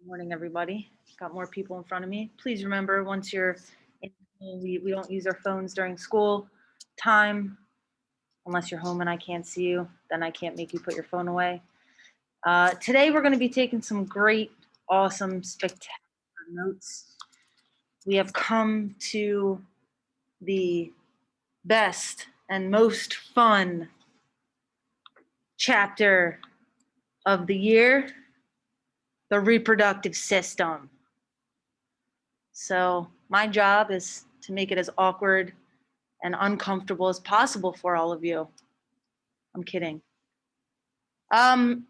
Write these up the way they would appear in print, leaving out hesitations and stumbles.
Morning, everybody. Got more people in front of me. Please remember, once you're in school, we don't use our phones during school time, unless you're home and I can't see you, then I can't make you put your phone away. Today, we're going to be taking some great, awesome, spectacular notes. We have come to the best and most fun chapter of the year, the reproductive system. So my job is to make it as awkward and uncomfortable as possible for all of you. I'm kidding. Um,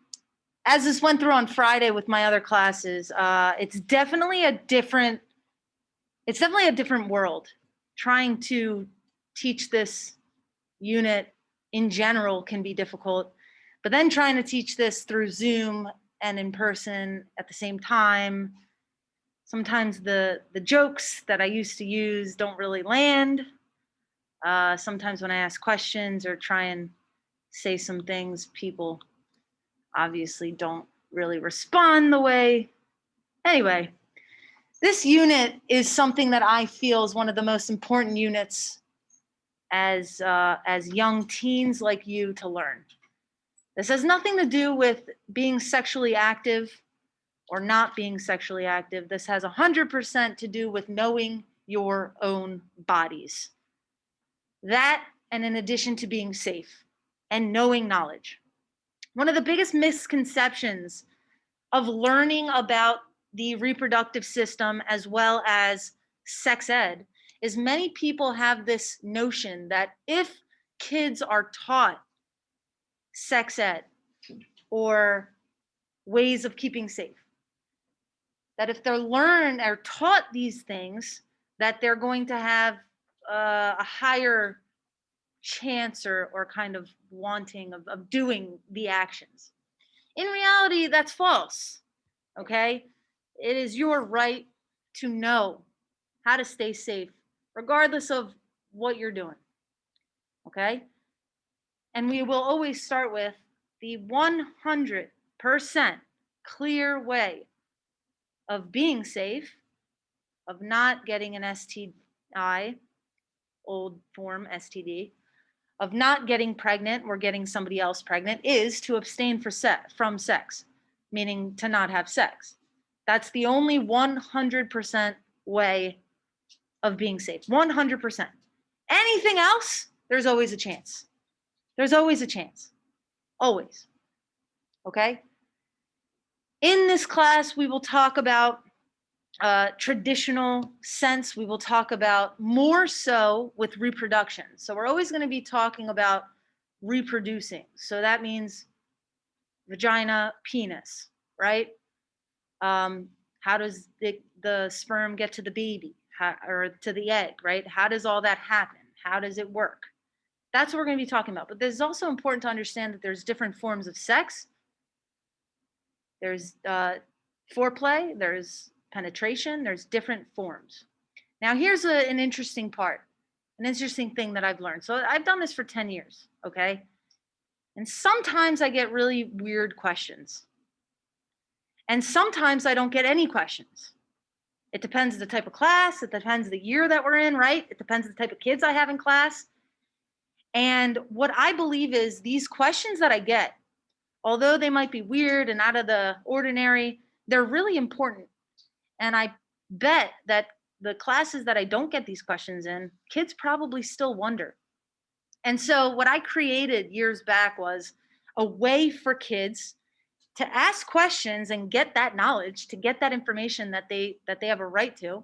as this went through on Friday with my other classes, it's definitely a different world. Trying to teach this unit in general can be difficult, but then trying to teach this through Zoom and in person at the same time, sometimes the jokes that I used to use don't really land. Sometimes when I ask questions or try and say some things, people obviously don't really respond the way. Anyway, this unit is something that I feel is one of the most important units as young teens like you to learn. This has nothing to do with being sexually active or not being sexually active. This has 100% to do with knowing your own bodies. That, and in addition to being safe and knowing knowledge. One of the biggest misconceptions of learning about the reproductive system as well as sex ed is many people have this notion that if kids are taught sex ed or ways of keeping safe, that if they're learned or taught these things, that they're going to have a higher chance or kind of wanting of doing the actions. In reality, that's false. Okay? It is your right to know how to stay safe, regardless of what you're doing. Okay? And we will always start with the 100% clear way of being safe, of not getting an STI, old form STD, of not getting pregnant or getting somebody else pregnant is to abstain from sex, meaning to not have sex. That's the only 100% way of being safe. 100%. Anything else, there's always a chance. There's always a chance. Always. Okay? In this class, we will talk about traditional sense. We will talk about more so with reproduction. So we're always going to be talking about reproducing. So that means vagina, penis, right? How does the sperm get to the baby or to the egg, right? How does all that happen? How does it work? That's what we're going to be talking about. But it's also important to understand that there's different forms of sex. There's foreplay, there's penetration, there's different forms. Now, here's an interesting part, an interesting thing that I've learned. So I've done this for 10 years, okay? And sometimes I get really weird questions. And sometimes I don't get any questions. It depends the type of class, it depends the year that we're in, right? It depends the type of kids I have in class. And what I believe is these questions that I get, although they might be weird and out of the ordinary, they're really important. And I bet that the classes that I don't get these questions in, kids probably still wonder. And so what I created years back was a way for kids to ask questions and get that knowledge, to get that information that they have a right to,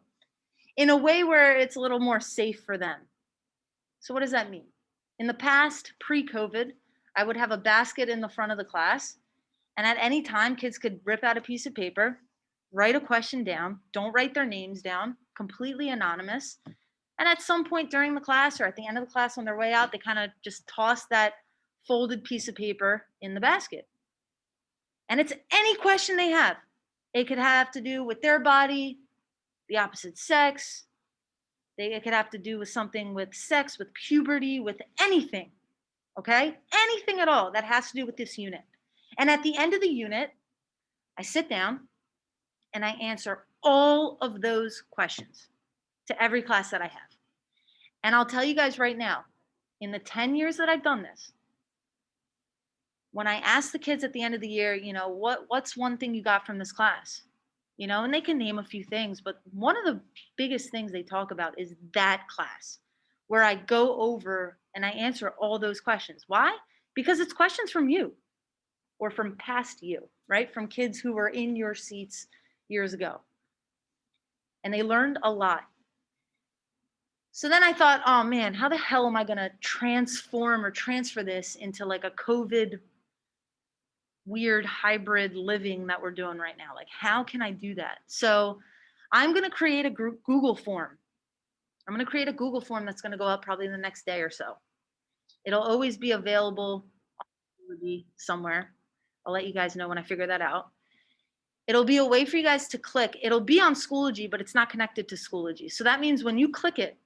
in a way where it's a little more safe for them. So what does that mean? In the past, pre-COVID, I would have a basket in the front of the class, and at any time, kids could rip out a piece of paper, write a question down, don't write their names down, completely anonymous. And at some point during the class or at the end of the class on their way out, they kind of just toss that folded piece of paper in the basket. And it's any question they have. It could have to do with their body, the opposite sex. It could have to do with something with sex, with puberty, with anything. Okay? Anything at all that has to do with this unit. And at the end of the unit, I sit down and I answer all of those questions to every class that I have. And I'll tell you guys right now, in the 10 years that I've done this, when I ask the kids at the end of the year, what's one thing you got from this class? And they can name a few things, but one of the biggest things they talk about is that class where I go over and I answer all those questions. Why? Because it's questions from you or from past you, right? From kids who were in your seats years ago. And they learned a lot. So then I thought, oh man, how the hell am I going to transform or transfer this into like a COVID weird hybrid living that we're doing right now? Like, how can I do that? So I'm going to create a Google form. I'm going to create a Google form that's going to go up probably the next day or so. It'll always be available somewhere. I'll let you guys know when I figure that out. It'll be a way for you guys to click. It'll be on Schoology, but it's not connected to Schoology. So that means when you click it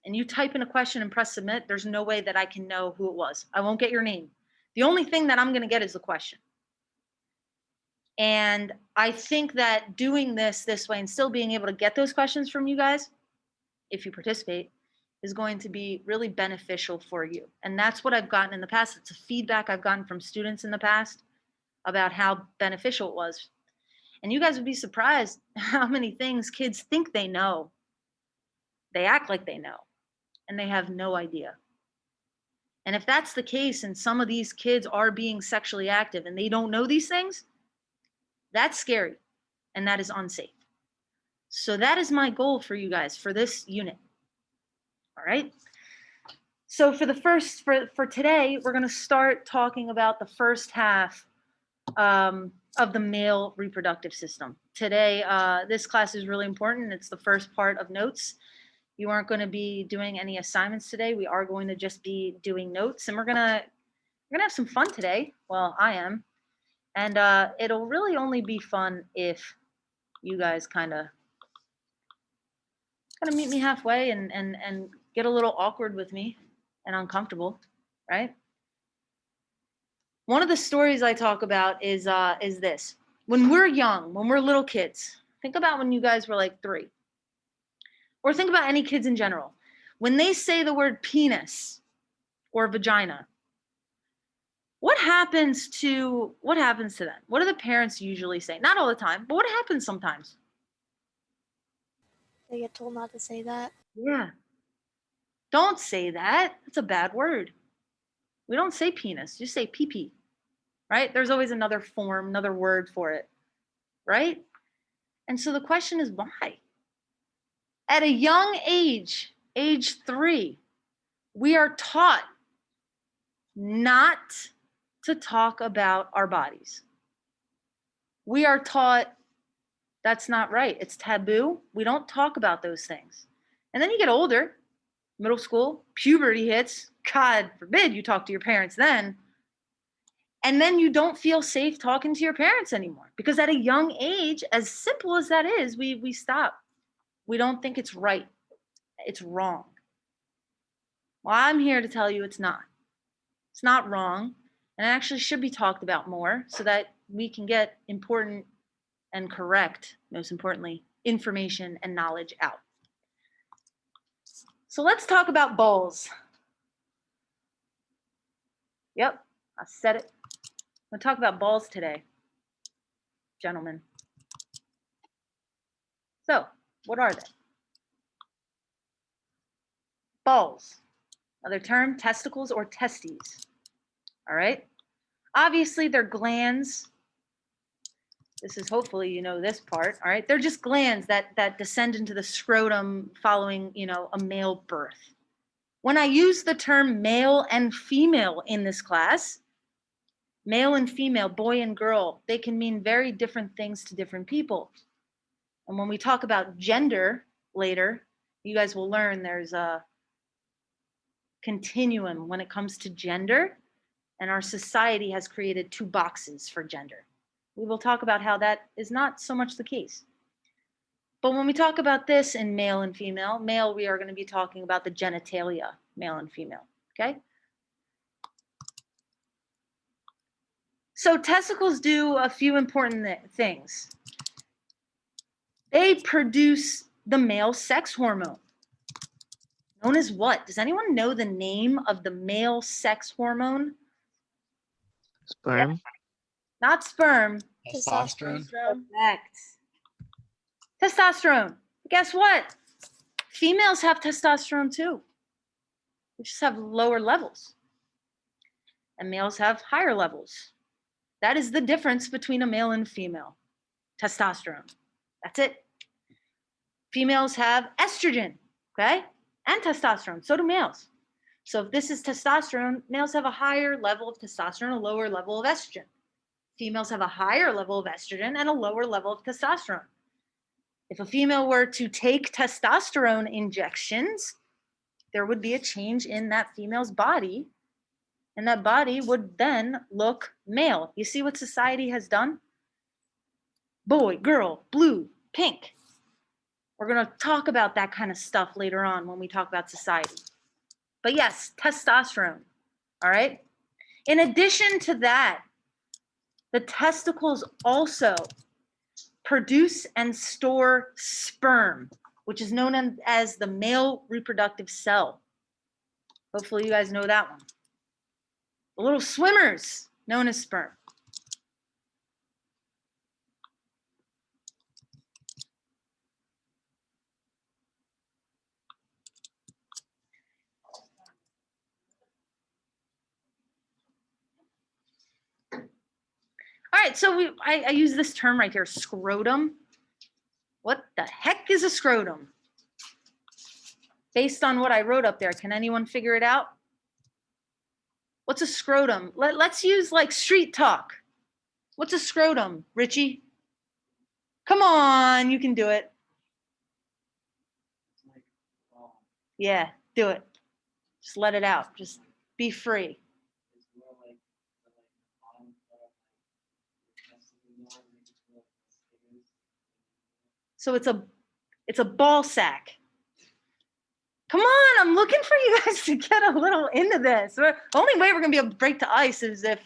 and you type in a question and press submit, there's no way that I can know who it was. I won't get your name. The only thing that I'm going to get is the question. And I think that doing this way and still being able to get those questions from you guys, if you participate, is going to be really beneficial for you. And that's what I've gotten in the past. It's a feedback I've gotten from students in the past about how beneficial it was. And you guys would be surprised how many things kids think they know. They act like they know, and they have no idea. And if that's the case, and some of these kids are being sexually active and they don't know these things, that's scary, and that is unsafe. So that is my goal for you guys for this unit. All right. So for today, we're going to start talking about the first half of the male reproductive system. Today, this class is really important. It's the first part of notes. You aren't going to be doing any assignments today. We are going to just be doing notes, and we're gonna have some fun today. Well, I am, and it'll really only be fun if you guys kind of meet me halfway and get a little awkward with me and uncomfortable, right? One of the stories I talk about is this. When we're young, when we're little kids, think about when you guys were like 3. Or think about any kids in general. When they say the word penis or vagina, what happens to them? What do the parents usually say? Not all the time, but what happens sometimes? They get told not to say that. Yeah. Don't say that. It's a bad word. We don't say penis. Just say pee-pee, right? There's always another form, another word for it, right? And so the question is why? At a young age 3, we are taught not to talk about our bodies. We are taught that's not right. It's taboo. We don't talk about those things. And then you get older, middle school, puberty hits. God forbid you talk to your parents then. And then you don't feel safe talking to your parents anymore because at a young age, as simple as that is, we stop. We don't think it's right. It's wrong. Well, I'm here to tell you it's not. It's not wrong. And it actually should be talked about more so that we can get important and correct, most importantly, information and knowledge out. So let's talk about balls. Yep, I said it. I'm going to talk about balls today, gentlemen. So, what are they? Balls. Another term, testicles or testes. All right. Obviously, they're glands. This is hopefully you know this part. All right. They're just glands that descend into the scrotum following, a male birth. When I use the term male and female in this class, male and female, boy and girl, they can mean very different things to different people. And when we talk about gender later, you guys will learn there's a continuum when it comes to gender, and our society has created 2 boxes for gender. We will talk about how that is not so much the case. But when we talk about this in male and female, male, we are going to be talking about the genitalia, male and female, okay? So testicles do a few important things. They produce the male sex hormone, known as what? Does anyone know the name of the male sex hormone? Sperm. Yep. Not sperm. Testosterone. Correct. Testosterone. But guess what? Females have testosterone too. We just have lower levels. And males have higher levels. That is the difference between a male and female. Testosterone. That's it. Females have estrogen, okay? And testosterone. So do males. So if this is testosterone, males have a higher level of testosterone, a lower level of estrogen. Females have a higher level of estrogen and a lower level of testosterone. If a female were to take testosterone injections, there would be a change in that female's body, and that body would then look male. You see what society has done? Boy, girl, blue, pink. We're going to talk about that kind of stuff later on when we talk about society. But yes, testosterone, all right? In addition to that, the testicles also produce and store sperm, which is known as the male reproductive cell. Hopefully you guys know that one. The little swimmers known as sperm. All right, so I use this term right here, scrotum. What the heck is a scrotum? Based on what I wrote up there, can anyone figure it out? What's a scrotum? Let's use like street talk. What's a scrotum, Richie? Come on, you can do it. Yeah, do it. Just let it out. Just be free. So it's a ball sack. Come on, I'm looking for you guys to get a little into this. The only way we're gonna be able to break the ice is if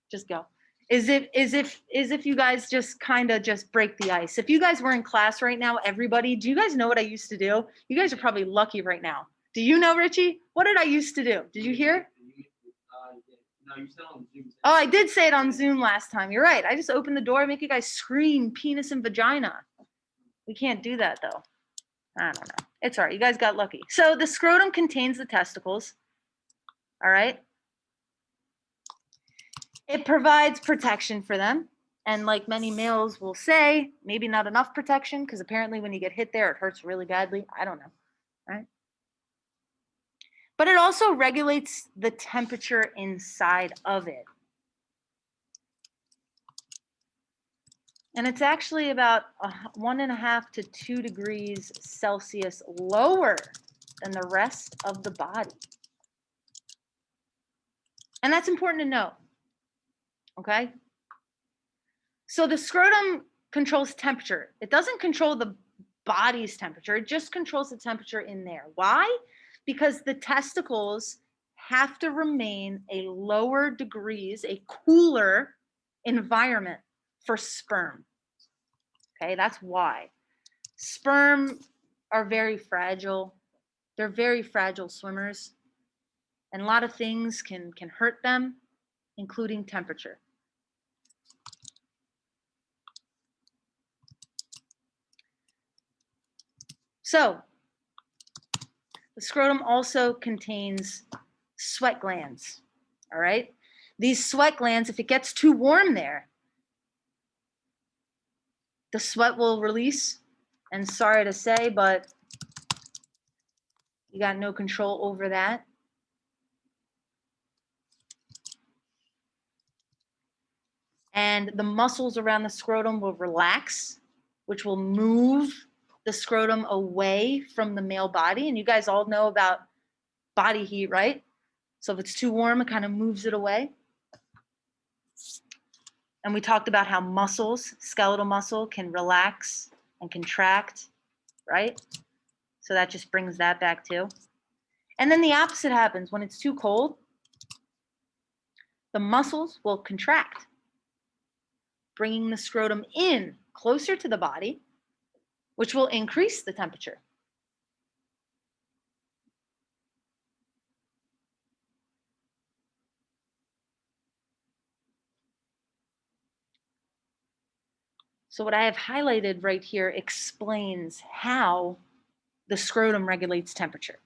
just go. Is if you guys just kind of just break the ice. If you guys were in class right now, everybody, do you guys know what I used to do? You guys are probably lucky right now. Do you know, Richie? What did I used to do? Did you hear? No, you said on Zoom. Oh, I did say it on Zoom last time. You're right. I just opened the door, make you guys scream penis and vagina. We can't do that though. I don't know. It's all right. You guys got lucky. So the scrotum contains the testicles. All right. It provides protection for them. And like many males will say, maybe not enough protection because apparently when you get hit there, it hurts really badly. I don't know. Right. But it also regulates the temperature inside of it. And it's actually about 1.5 to 2 degrees Celsius lower than the rest of the body. And that's important to know. Okay? So the scrotum controls temperature. It doesn't control the body's temperature. It just controls the temperature in there. Why? Because the testicles have to remain a lower degrees, a cooler environment for sperm. Okay, that's why. Sperm are very fragile. They're very fragile swimmers. And a lot of things can hurt them, including temperature. So, the scrotum also contains sweat glands, all right? These sweat glands, if it gets too warm there, the sweat will release. And sorry to say, but you got no control over that. And the muscles around the scrotum will relax, which will move the scrotum away from the male body. And you guys all know about body heat, right? So if it's too warm, it kind of moves it away. And we talked about how muscles, skeletal muscle, can relax and contract, right? So that just brings that back too. And then the opposite happens when it's too cold. The muscles will contract, bringing the scrotum in closer to the body, which will increase the temperature. So what I have highlighted right here explains how the scrotum regulates temperature.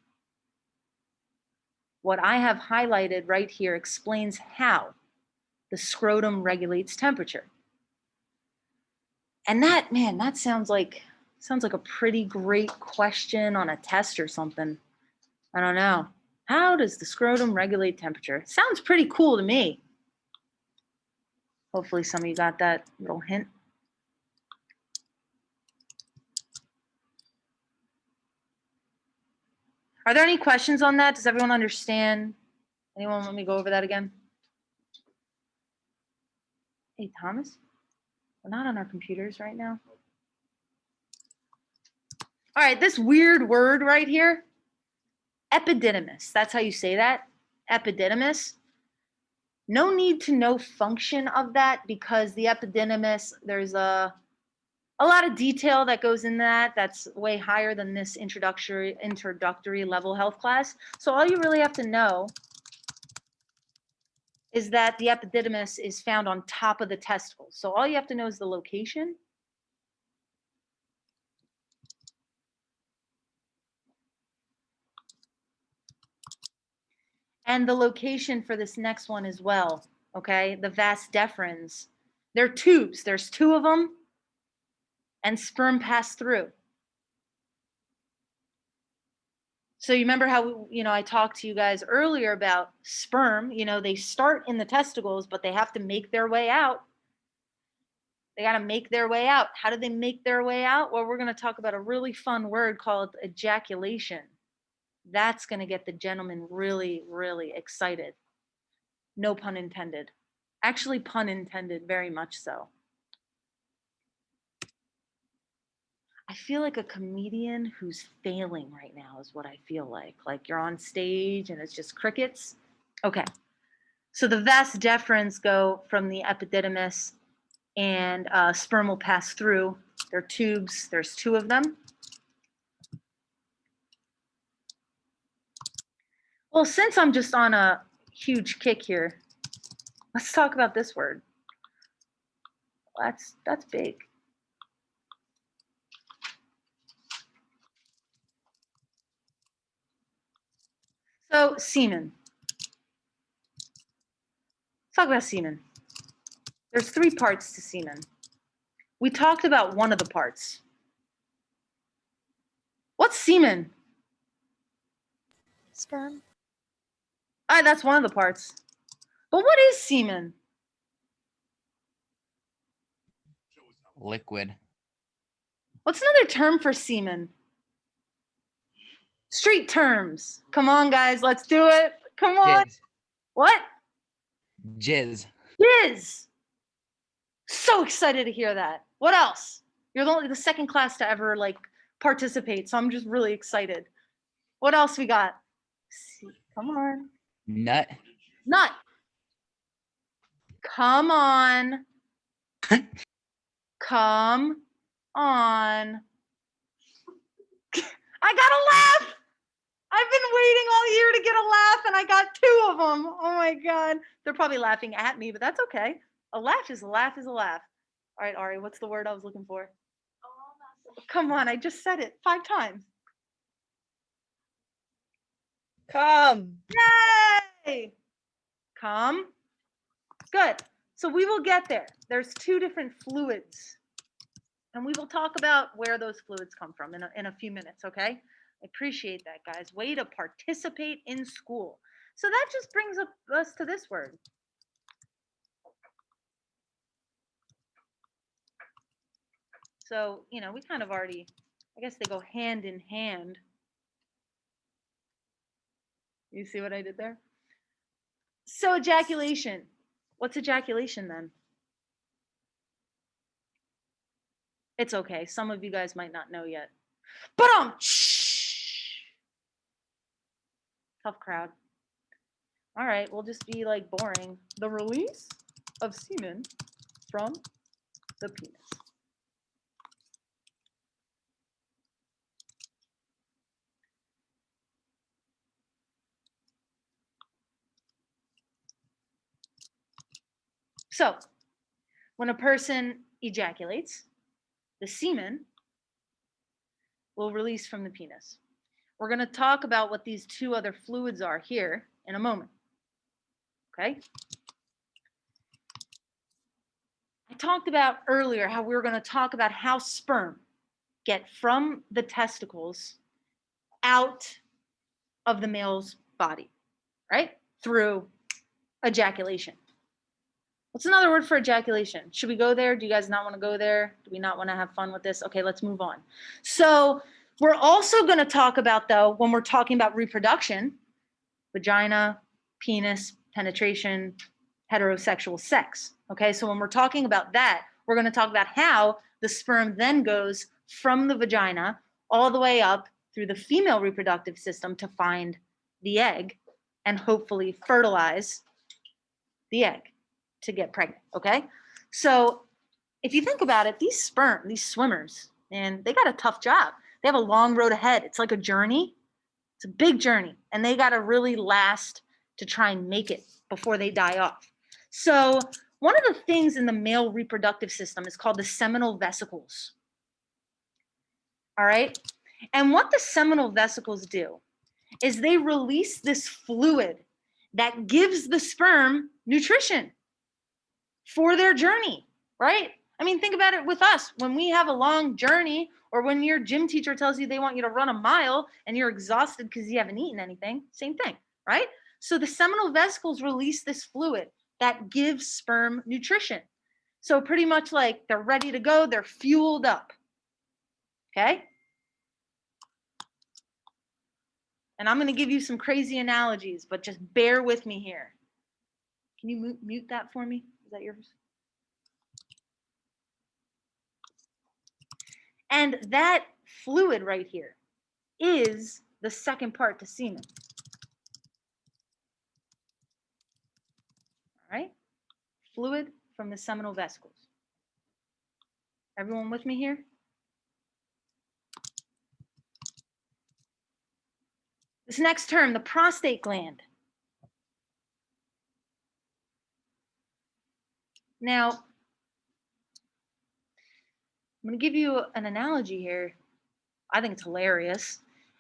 What I have highlighted right here explains how the scrotum regulates temperature. And that, man, that sounds like a pretty great question on a test or something. I don't know. How does the scrotum regulate temperature? Sounds pretty cool to me. Hopefully some of you got that little hint. Are there any questions on that? Does everyone understand? Anyone want me to go over that again? Hey, Thomas, we're not on our computers right now. All right, this weird word right here, epididymis. That's how you say that, epididymis. No need to know function of that because the epididymis, there's a lot of detail that goes in that. That's way higher than this introductory level health class. So all you really have to know is that the epididymis is found on top of the testicles. So all you have to know is the location. And the location for this next one as well, okay? The vas deferens. They're tubes. There's two of them, and sperm pass through. So you remember how, I talked to you guys earlier about sperm, they start in the testicles, but they have to make their way out. They got to make their way out. How do they make their way out? Well, we're going to talk about a really fun word called ejaculation. That's going to get the gentleman really, really excited. No pun intended. Actually, pun intended, very much so. I feel like a comedian who's failing right now is what I feel like. Like you're on stage and it's just crickets. Okay. So the vas deferens go from the epididymis and sperm will pass through. They're tubes. There's two of them. Well, since I'm just on a huge kick here, let's talk about this word. That's big. So semen. Let's talk about semen. There's three parts to semen. We talked about one of the parts. What's semen? Sperm. All right, that's one of the parts. But what is semen? Liquid. What's another term for semen? Street terms. Come on, guys, let's do it. Come on. Jizz. What? Jizz. Jizz. So excited to hear that. What else? You're the second class to ever participate, so I'm just really excited. What else we got? Come on. Nut. Nut. Come on. Come on. I got a laugh. I've been waiting all year to get a laugh and I got two of them. Oh my God. They're probably laughing at me, but that's okay. A laugh is a laugh is a laugh. All right, Ari, what's the word I was looking for? Come on, I just said it 5 times. Come. Yay! Come. Good. So we will get there. There's 2 different fluids. And we will talk about where those fluids come from in a few minutes, okay? I appreciate that, guys. Way to participate in school. So that just brings us to this word. So, we kind of already, I guess they go hand in hand. You see what I did there? So ejaculation. What's ejaculation then? It's okay. Some of you guys might not know yet. But tough crowd. All right, we'll just be boring. The release of semen from the penis. So when a person ejaculates, the semen will release from the penis. We're going to talk about what these two other fluids are here in a moment. Okay? I talked about earlier how we were going to talk about how sperm get from the testicles out of the male's body, right? Through ejaculation. What's another word for ejaculation? Should we go there? Do you guys not want to go there? Do we not want to have fun with this? Okay, let's move on. So we're also going to talk about, though, when we're talking about reproduction, vagina, penis, penetration, heterosexual sex. Okay, so when we're talking about that, we're going to talk about how the sperm then goes from the vagina all the way up through the female reproductive system to find the egg and hopefully fertilize the egg to get pregnant. Okay, so if you think about it, these sperm, these swimmers, and they got a tough job. They have a long road ahead. It's like a journey. It's a big journey, and they got to really last to try and make it before they die off. So one of the things in the male reproductive system is called the seminal vesicles. All right? And what the seminal vesicles do is they release this fluid that gives the sperm nutrition for their journey, right? I mean, think about it with us. When we have a long journey, or when your gym teacher tells you they want you to run a mile and you're exhausted because you haven't eaten anything, same thing, right? So the seminal vesicles release this fluid that gives sperm nutrition. So pretty much like they're ready to go, they're fueled up, okay? And I'm going to give you some crazy analogies, but just bear with me here. Can you mute that for me? Is that yours? And that fluid right here is the second part to semen. All right? Fluid from the seminal vesicles. Everyone with me here? This next term, the prostate gland. Now, I'm going to give you an analogy here. I think it's hilarious.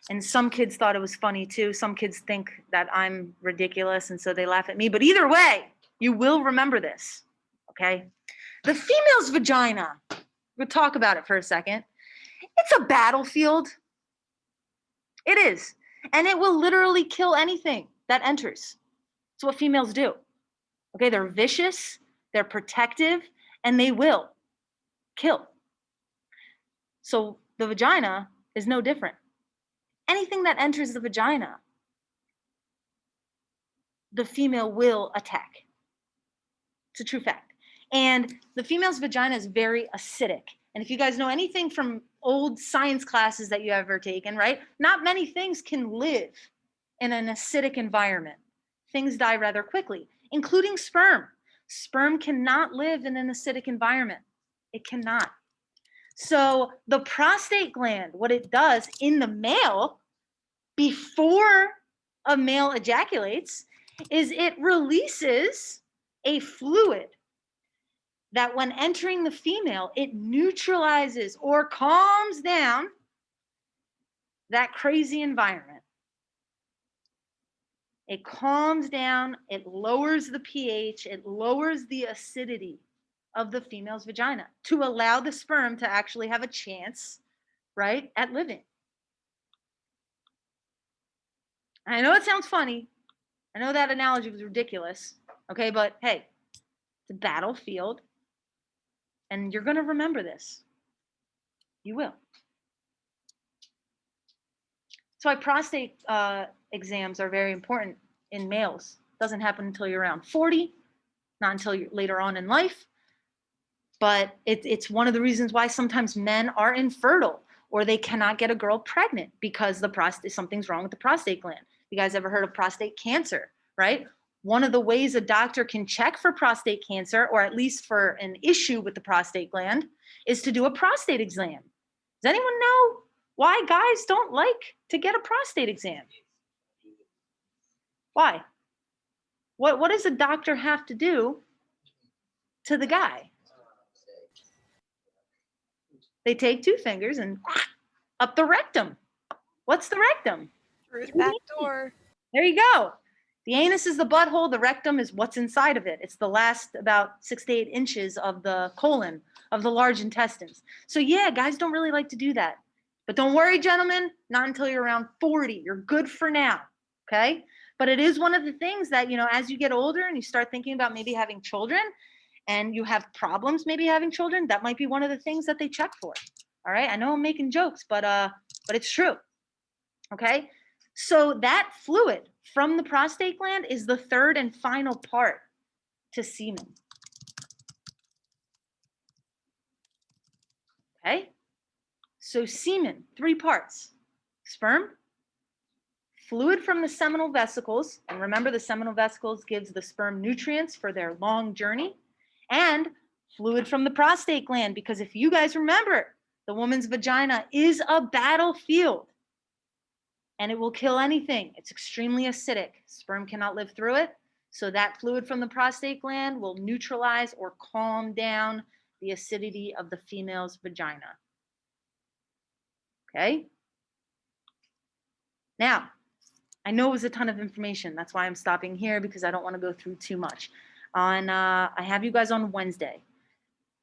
And some kids thought it was funny too. Some kids think that I'm ridiculous, and so they laugh at me. But either way, you will remember this, okay? The female's vagina, we'll talk about it for a second. It's a battlefield. It is. And it will literally kill anything that enters. It's what females do. Okay, they're vicious, they're protective, and they will kill. So the vagina is no different. Anything that enters the vagina, the female will attack. It's a true fact. And the female's vagina is very acidic. And if you guys know anything from old science classes that you ever taken, right? Not many things can live in an acidic environment. Things die rather quickly, including sperm. Sperm cannot live in an acidic environment. It cannot. So the prostate gland, what it does in the male before a male ejaculates is it releases a fluid that when entering the female, it neutralizes or calms down that crazy environment. It calms down, it lowers the pH, it lowers the acidity of the female's vagina to allow the sperm to actually have a chance, right, at living. I know it sounds funny. I know that analogy was ridiculous, okay, but hey, it's a battlefield, and you're going to remember this. You will. That's why prostate exams are very important in males. Doesn't happen until you're around 40, not until you're later on in life. But it's one of the reasons why sometimes men are infertile or they cannot get a girl pregnant because something's wrong with the prostate gland. You guys ever heard of prostate cancer, right? One of the ways a doctor can check for prostate cancer, or at least for an issue with the prostate gland, is to do a prostate exam. Does anyone know why guys don't like to get a prostate exam? Why? What does a doctor have to do to the guy. They take two fingers and up the rectum. What's the rectum? Through the back door. There you go. The anus is the butthole. The rectum is what's inside of it. It's the last about 6 to 8 inches of the colon, of the large intestines. So yeah, guys don't really like to do that. But don't worry, gentlemen, not until you're around 40. You're good for now, okay? But it is one of the things that, you know, as you get older and you start thinking about maybe having children and you have problems maybe having children, that might be one of the things that they check for. All right? I know I'm making jokes, but it's true. Okay? So that fluid from the prostate gland is the third and final part to semen. Okay? So semen, 3 parts. Sperm, fluid from the seminal vesicles, and remember the seminal vesicles gives the sperm nutrients for their long journey, and fluid from the prostate gland, because if you guys remember, the woman's vagina is a battlefield and it will kill anything. It's extremely acidic. Sperm cannot live through it. So that fluid from the prostate gland will neutralize or calm down the acidity of the female's vagina. Okay? Now, I know it was a ton of information. That's why I'm stopping here, because I don't want to go through too much. I have you guys on Wednesday.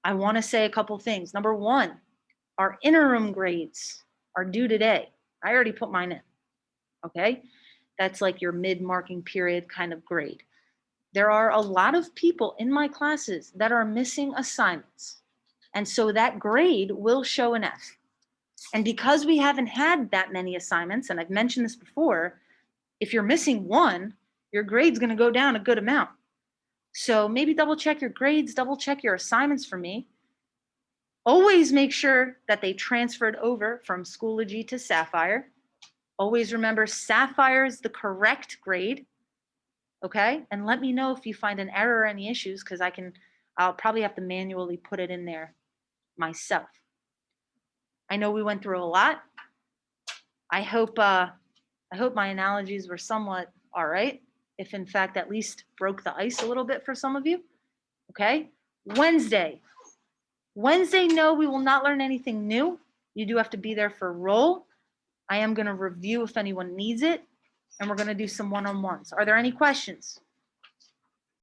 I want to say a couple things. Number one, our interim grades are due today. I already put mine in. Okay? That's like your mid-marking period kind of grade. There are a lot of people in my classes that are missing assignments. And so that grade will show an F. And because we haven't had that many assignments, and I've mentioned this before, if you're missing one, your grade's going to go down a good amount. So maybe double check your grades, double check your assignments for me. Always make sure that they transferred over from Schoology to Sapphire. Always remember Sapphire is the correct grade. Okay? And let me know if you find an error or any issues, because I'll probably have to manually put it in there myself. I know we went through a lot. I hope my analogies were somewhat all right. If in fact at least broke the ice a little bit for some of you. Okay? Wednesday, no, we will not learn anything new. You do have to be there for roll. I am going to review if anyone needs it, and we're going to do some one-on-ones. Are there any questions?